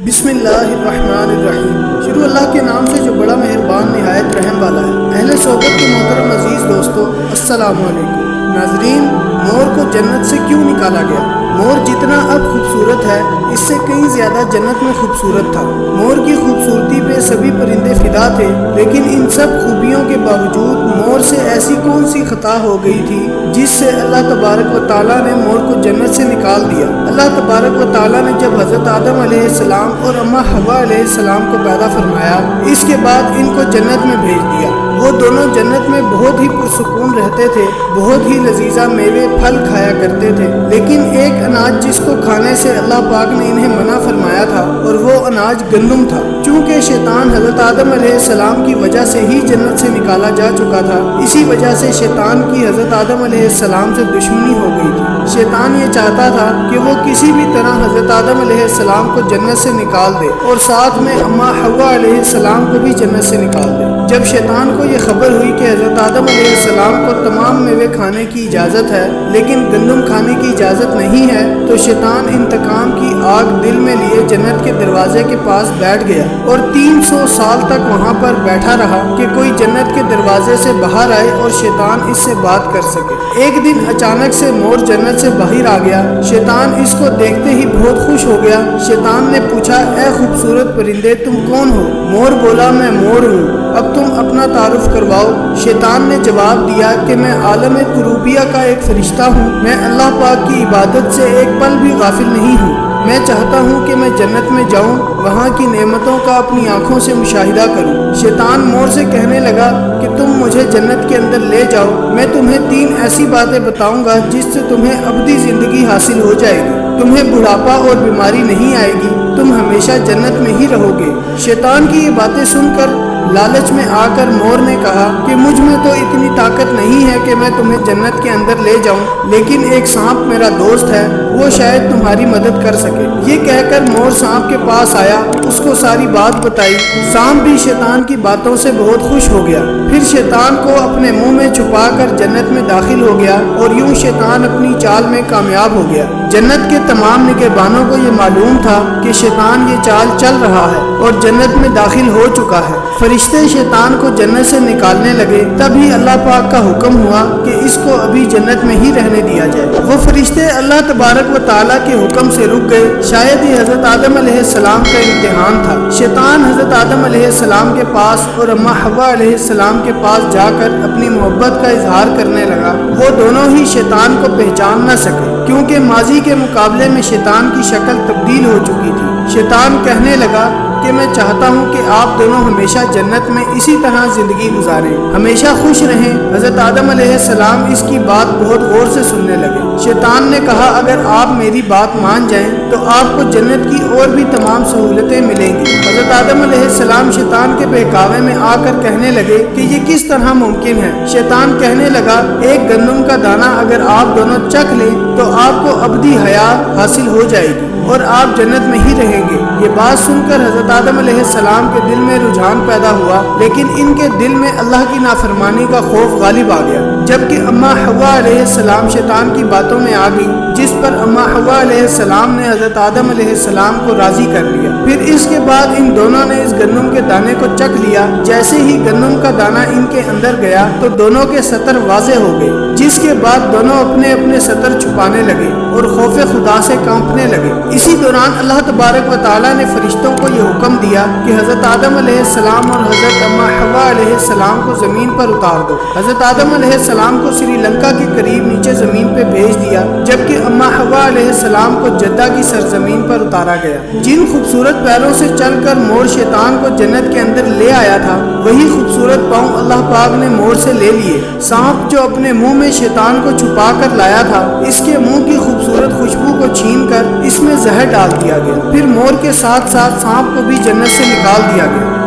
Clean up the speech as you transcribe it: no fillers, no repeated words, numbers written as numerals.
بسم اللہ الرحمن الرحیم۔ شروع اللہ کے نام سے جو بڑا مہربان نہایت رحم والا ہے۔ اہل صحبت کے محترم عزیز دوستو، السلام علیکم۔ ناظرین، مور کو جنت سے کیوں نکالا گیا؟ مور جتنا اب خوبصورت ہے، اس سے کہیں زیادہ جنت میں خوبصورت تھا۔ مور کی خوبصورتی پہ سبھی پرندے فدا تھے، لیکن ان سب خوبیوں کے باوجود مور سے ایسی کون سی خطا ہو گئی تھی جس سے اللہ تبارک و تعالیٰ نے مور کو جنت سے نکال دیا۔ اللہ تبارک و تعالیٰ نے جب حضرت آدم علیہ السلام اور اماں حوا علیہ السلام کو پیدا فرمایا، اس کے بعد ان کو جنت میں بھیج دیا۔ وہ دونوں جنت میں بہت ہی پرسکون رہتے تھے، بہت ہی لذیذہ میوے پھل کھایا کرتے تھے، لیکن ایک اناج جس کو کھانے سے اللہ پاک نے انہیں منع فرمایا تھا، اور وہ اناج گندم تھا۔ چونکہ شیطان حضرت آدم علیہ السلام کی وجہ سے ہی جنت سے نکالا جا چکا تھا، اسی وجہ سے شیطان کی حضرت آدم علیہ السلام سے دشمنی ہو گئی تھی۔ شیطان یہ چاہتا تھا کہ وہ کسی بھی طرح حضرت آدم علیہ السلام کو جنت سے نکال دے، اور ساتھ میں اماں حوا علیہ السلام کو بھی جنت سے نکال دے۔ جب شیطان کو یہ خبر ہوئی کہ حضرت آدم علیہ السلام کو تمام میوے کھانے کی اجازت ہے لیکن گندم کھانے کی اجازت نہیں ہے، تو شیطان انتقام کی آگ دل میں لیے جنت کے دروازے کے پاس بیٹھ گیا اور 300 سال تک وہاں پر بیٹھا رہا کہ کوئی جنت کے دروازے سے باہر آئے اور شیطان اس سے بات کر سکے۔ ایک دن اچانک سے مور جنت سے باہر آ گیا۔ شیطان اس کو دیکھتے ہی بہت خوش ہو گیا۔ شیطان نے پوچھا، اے خوبصورت پرندے، تم کون ہو؟ مور بولا، میں مور ہوں، اب تم اپنا تعارف کرواؤ۔ شیطان نے جواب دیا کہ میں عالم قروبیہ کا ایک فرشتہ ہوں، میں اللہ پاک کی عبادت سے ایک پل بھی غافل نہیں ہوں، میں چاہتا ہوں کہ میں جنت میں جاؤں، وہاں کی نعمتوں کا اپنی آنکھوں سے مشاہدہ کروں۔ شیطان مور سے کہنے لگا کہ تم مجھے جنت کے اندر لے جاؤ، میں تمہیں 3 ایسی باتیں بتاؤں گا جس سے تمہیں ابدی زندگی حاصل ہو جائے گی، تمہیں بڑھاپا اور بیماری نہیں آئے گی، تم ہمیشہ جنت میں ہی رہو گے۔ شیطان کی یہ باتیں سن کر لالچ میں آ کر مور نے کہا کہ مجھ میں تو اتنی طاقت نہیں ہے کہ میں تمہیں جنت کے اندر لے جاؤں، لیکن ایک سانپ میرا دوست ہے، وہ شاید تمہاری مدد کر سکے۔ یہ کہہ کر مور سانپ کے پاس آیا، اس کو ساری بات بتائی۔ سانپ بھی شیطان کی باتوں سے بہت خوش ہو گیا، پھر شیطان کو اپنے منہ میں چھپا کر جنت میں داخل ہو گیا، اور یوں شیطان اپنی چال میں کامیاب ہو گیا۔ جنت کے تمام نگہبانوں کو یہ معلوم تھا کہ شیطان یہ چال چل رہا ہے اور جنت میں داخل ہو چکا ہے۔ فرشتے شیطان کو جنت سے نکالنے لگے، تبھی اللہ پاک کا حکم ہوا کہ اس کو ابھی جنت میں ہی رہنے دیا جائے۔ وہ فرشتے اللہ تبارک و تعالیٰ کے حکم سے رک گئے۔ شاید یہ حضرت آدم علیہ السلام کا امتحان تھا۔ شیطان حضرت آدم علیہ السلام کے پاس اور اماں حوا علیہ السلام کے پاس جا کر اپنی محبت کا اظہار کرنے لگا۔ وہ دونوں ہی شیطان کو پہچان نہ سکے، کیونکہ ماضی کے مقابلے میں شیطان کی شکل تبدیل ہو چکی تھی۔ شیطان کہنے لگا کہ میں چاہتا ہوں کہ آپ دونوں ہمیشہ جنت میں اسی طرح زندگی گزاریں، ہمیشہ خوش رہیں۔ حضرت آدم علیہ السلام اس کی بات بہت غور سے سننے لگے۔ شیطان نے کہا، اگر آپ میری بات مان جائیں تو آپ کو جنت کی اور بھی تمام سہولتیں ملیں گی۔ حضرت آدم علیہ السلام شیطان کے بہکاوے میں آ کر کہنے لگے کہ یہ کس طرح ممکن ہے؟ شیطان کہنے لگا، ایک گندم کا دانہ اگر آپ دونوں چکھ لیں تو آپ کو ابدی حیات حاصل ہو جائے گی اور آپ جنت میں ہی رہیں گے۔ یہ بات سن کر حضرت آدم علیہ السلام کے دل میں رجحان پیدا ہوا، لیکن ان کے دل میں اللہ کی نافرمانی کا خوف غالب آ گیا۔ جبکہ اماں حوا علیہ السلام شیطان کی باتوں میں آ گئی، جس پر اماں حوا علیہ السلام نے حضرت آدم علیہ السلام کو راضی کر لیا۔ پھر اس کے بعد ان دونوں نے اس گندم کے دانے کو چکھ لیا۔ جیسے ہی گندم کا دانہ ان کے اندر گیا تو دونوں کے سطر واضح ہو گئے، جس کے بعد دونوں اپنے اپنے سطر چھپانے لگے اور خوف خدا سے کانپنے لگے۔ اسی دوران اللہ تبارک و تعالیٰ نے فرشتوں کو یہ حکم دیا کہ حضرت آدم علیہ السلام اور حضرت اماں حوا علیہ السلام کو زمین پر اتار دو۔ حضرت آدم علیہ السلام کو سری لنکا کے قریب نیچے زمین پہ بھیج دیا، جبکہ اماں حوا علیہ السلام کو جدہ کی سرزمین پر اتارا گیا۔ جن خوبصورت پیروں سے چل کر مور شیطان کو جنت کے اندر لے آیا تھا، وہی خوبصورت پاؤں اللہ پاک نے مور سے لے لیے۔ سانپ جو اپنے منہ میں شیطان کو چھپا کر لایا تھا، اس کے منہ کی خوبصورت خوشبو کو چھین کر اس میں زہر ڈال دیا گیا۔ پھر مور کے ساتھ ساتھ سانپ کو بھی جنت سے نکال دیا گیا۔